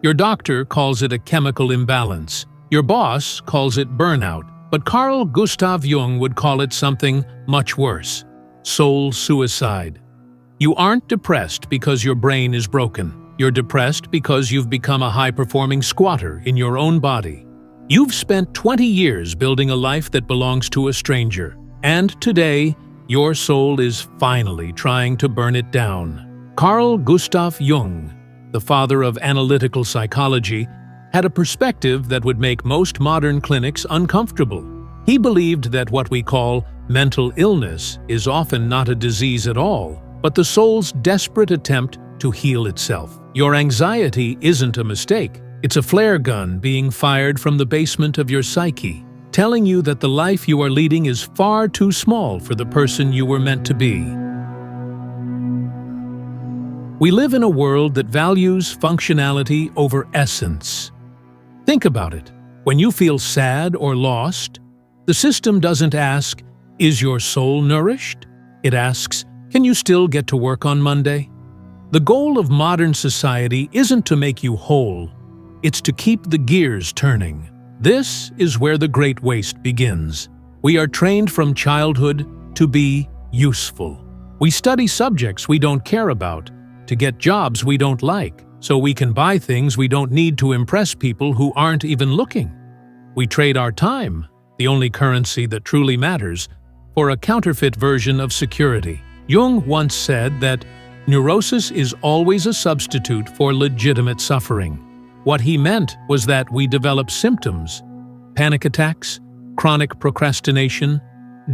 Your doctor calls it a chemical imbalance. Your boss calls it burnout. But Carl Gustav Jung would call it something much worse: soul suicide. You aren't depressed because your brain is broken. You're depressed because you've become a high-performing squatter in your own body. You've spent 20 years building a life that belongs to a stranger, and today, your soul is finally trying to burn it down. Carl Gustav Jung, the father of analytical psychology, had a perspective that would make most modern clinics uncomfortable. He believed that what we call mental illness is often not a disease at all, but the soul's desperate attempt to heal itself. Your anxiety isn't a mistake. It's a flare gun being fired from the basement of your psyche, telling you that the life you are leading is far too small for the person you were meant to be. We live in a world that values functionality over essence. Think about it. When you feel sad or lost, the system doesn't ask, "Is your soul nourished?" It asks, "Can you still get to work on Monday?" The goal of modern society isn't to make you whole, it's to keep the gears turning. This is where the great waste begins. We are trained from childhood to be useful. We study subjects we don't care about, to get jobs we don't like, so we can buy things we don't need to impress people who aren't even looking. We trade our time, the only currency that truly matters, for a counterfeit version of security. Jung once said that neurosis is always a substitute for legitimate suffering. What he meant was that we develop symptoms, panic attacks, chronic procrastination,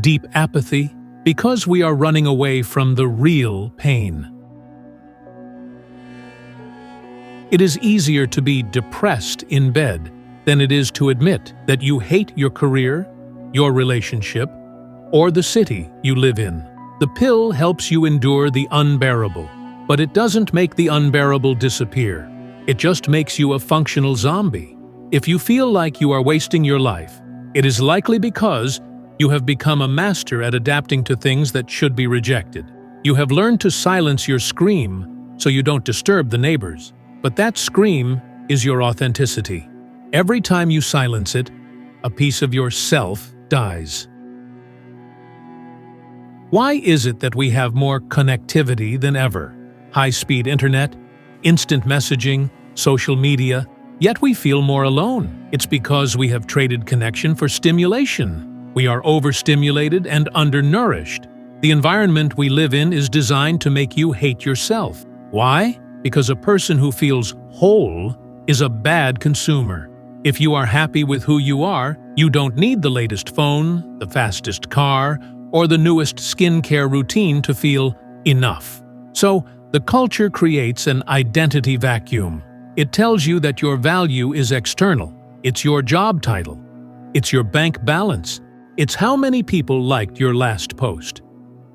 deep apathy, because we are running away from the real pain. It is easier to be depressed in bed than it is to admit that you hate your career, your relationship, or the city you live in. The pill helps you endure the unbearable, but it doesn't make the unbearable disappear. It just makes you a functional zombie. If you feel like you are wasting your life, it is likely because you have become a master at adapting to things that should be rejected. You have learned to silence your scream so you don't disturb the neighbors. But that scream is your authenticity. Every time you silence it, a piece of yourself dies. Why is it that we have more connectivity than ever? High-speed internet, instant messaging, social media, yet we feel more alone. It's because we have traded connection for stimulation. We are overstimulated and undernourished. The environment we live in is designed to make you hate yourself. Why? Because a person who feels whole is a bad consumer. If you are happy with who you are, you don't need the latest phone, the fastest car, or the newest skincare routine to feel enough. So, the culture creates an identity vacuum. It tells you that your value is external. It's your job title. It's your bank balance. It's how many people liked your last post.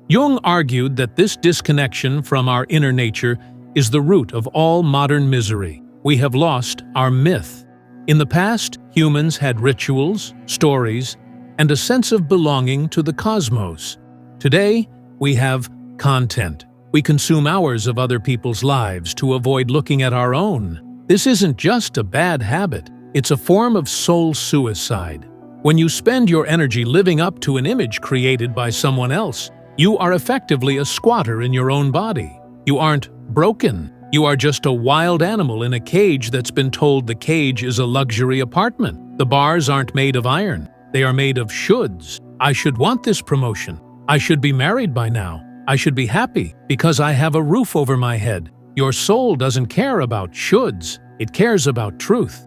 Jung argued that this disconnection from our inner nature is the root of all modern misery. We have lost our myth. In the past, humans had rituals, stories, and a sense of belonging to the cosmos. Today, we have content. We consume hours of other people's lives to avoid looking at our own. This isn't just a bad habit, it's a form of soul suicide. When you spend your energy living up to an image created by someone else, you are effectively a squatter in your own body. You aren't broken. You are just a wild animal in a cage that's been told the cage is a luxury apartment. The bars aren't made of iron. They are made of shoulds. I should want this promotion. I should be married by now. I should be happy because I have a roof over my head. Your soul doesn't care about shoulds. It cares about truth.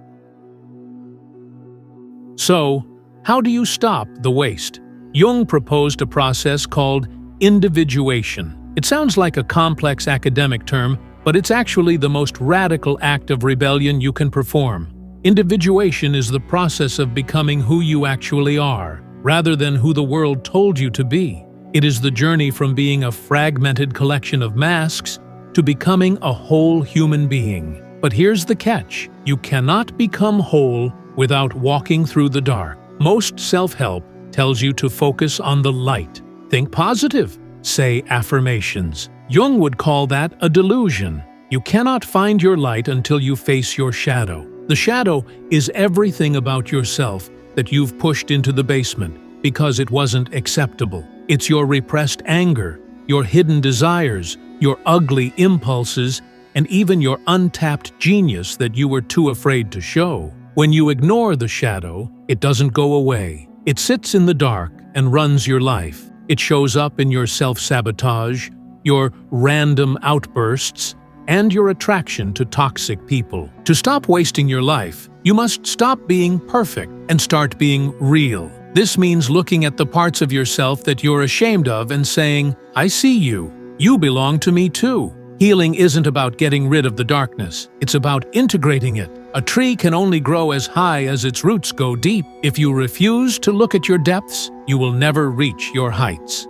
So, how do you stop the waste? Jung proposed a process called individuation. It sounds like a complex academic term, but it's actually the most radical act of rebellion you can perform. Individuation is the process of becoming who you actually are, rather than who the world told you to be. It is the journey from being a fragmented collection of masks to becoming a whole human being. But here's the catch: you cannot become whole without walking through the dark. Most self-help tells you to focus on the light. Think positive. Say affirmations. Jung would call that a delusion. You cannot find your light until you face your shadow. The shadow is everything about yourself that you've pushed into the basement because it wasn't acceptable. It's your repressed anger, your hidden desires, your ugly impulses, and even your untapped genius that you were too afraid to show. When you ignore the shadow, it doesn't go away. It sits in the dark and runs your life. It shows up in your self-sabotage, your random outbursts, and your attraction to toxic people. To stop wasting your life, you must stop being perfect and start being real. This means looking at the parts of yourself that you're ashamed of and saying, "I see you. You belong to me too." Healing isn't about getting rid of the darkness. It's about integrating it. A tree can only grow as high as its roots go deep. If you refuse to look at your depths, you will never reach your heights.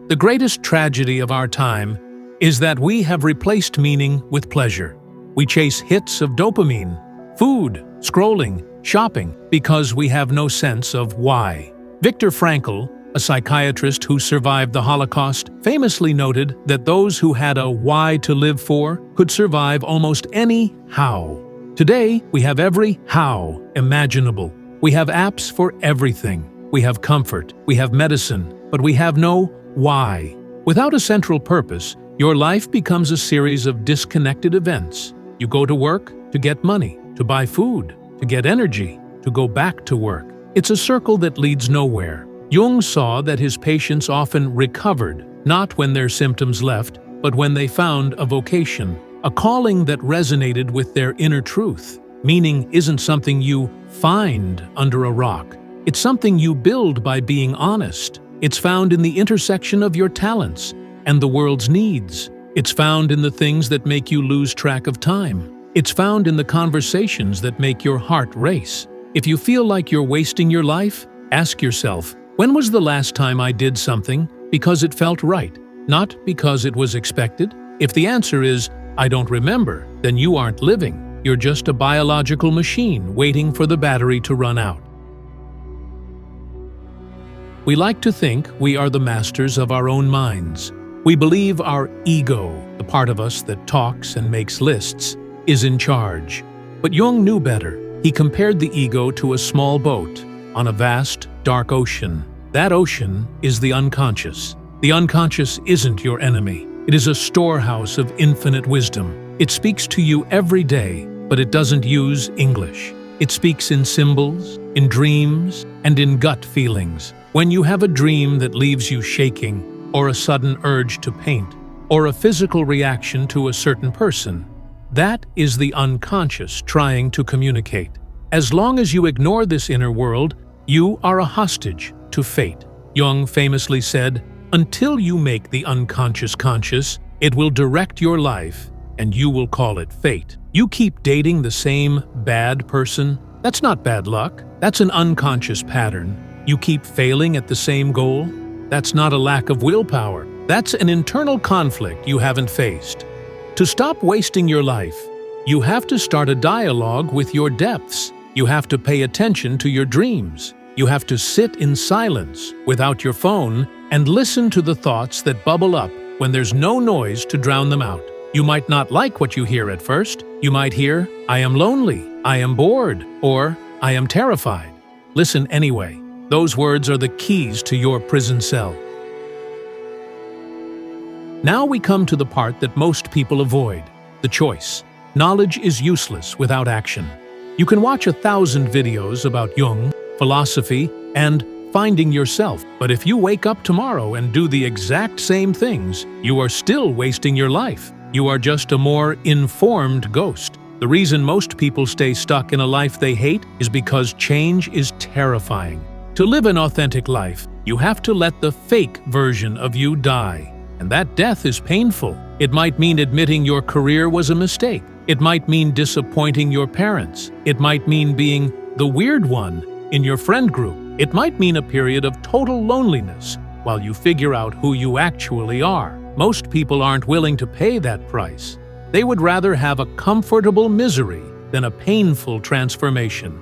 The greatest tragedy of our time is that we have replaced meaning with pleasure. We chase hits of dopamine, food, scrolling, shopping, because we have no sense of why. Viktor Frankl, a psychiatrist who survived the Holocaust, famously noted that those who had a why to live for could survive almost any how. Today, we have every how imaginable. We have apps for everything. We have comfort, we have medicine, but we have no why. Without a central purpose, your life becomes a series of disconnected events. You go to work to get money, to buy food, to get energy, to go back to work. It's a circle that leads nowhere. Jung saw that his patients often recovered, not when their symptoms left, but when they found a vocation, a calling that resonated with their inner truth. Meaning isn't something you find under a rock. It's something you build by being honest. It's found in the intersection of your talents and the world's needs. It's found in the things that make you lose track of time. It's found in the conversations that make your heart race. If you feel like you're wasting your life, ask yourself, when was the last time I did something because it felt right, not because it was expected? If the answer is, I don't remember, then you aren't living. You're just a biological machine waiting for the battery to run out. We like to think we are the masters of our own minds. We believe our ego, the part of us that talks and makes lists, is in charge. But Jung knew better. He compared the ego to a small boat on a vast, dark ocean. That ocean is the unconscious. The unconscious isn't your enemy. It is a storehouse of infinite wisdom. It speaks to you every day, but it doesn't use English. It speaks in symbols, in dreams, and in gut feelings. When you have a dream that leaves you shaking, or a sudden urge to paint, or a physical reaction to a certain person, that is the unconscious trying to communicate. As long as you ignore this inner world, you are a hostage to fate. Jung famously said, "Until you make the unconscious conscious, it will direct your life, and you will call it fate." You keep dating the same bad person? That's not bad luck. That's an unconscious pattern. You keep failing at the same goal? That's not a lack of willpower. That's an internal conflict you haven't faced. To stop wasting your life, you have to start a dialogue with your depths. You have to pay attention to your dreams. You have to sit in silence without your phone and listen to the thoughts that bubble up when there's no noise to drown them out. You might not like what you hear at first. You might hear, "I am lonely," "I am bored," or "I am terrified." Listen anyway. Those words are the keys to your prison cell. Now we come to the part that most people avoid, the choice. Knowledge is useless without action. You can watch 1,000 videos about Jung, philosophy, and finding yourself, but if you wake up tomorrow and do the exact same things, you are still wasting your life. You are just a more informed ghost. The reason most people stay stuck in a life they hate is because change is terrifying. To live an authentic life, you have to let the fake version of you die. And that death is painful. It might mean admitting your career was a mistake. It might mean disappointing your parents. It might mean being the weird one in your friend group. It might mean a period of total loneliness while you figure out who you actually are. Most people aren't willing to pay that price. They would rather have a comfortable misery than a painful transformation.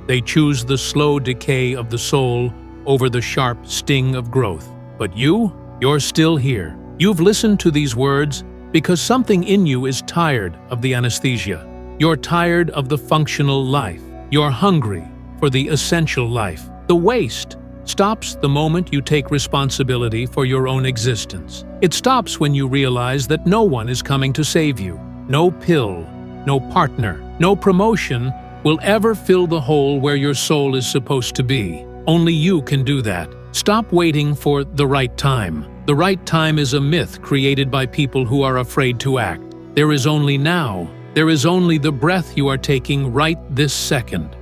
They choose the slow decay of the soul over the sharp sting of growth. But you're still here. You've listened to these words, Because something in you is tired of the anesthesia. You're tired of the functional life. You're hungry for the essential life. The waste stops the moment you take responsibility for your own existence. It stops when you realize that no one is coming to save you. No pill, no partner, no promotion will ever fill the hole where your soul is supposed to be. Only you can do that. Stop waiting for the right time. The right time is a myth created by people who are afraid to act. There is only now. There is only the breath you are taking right this second.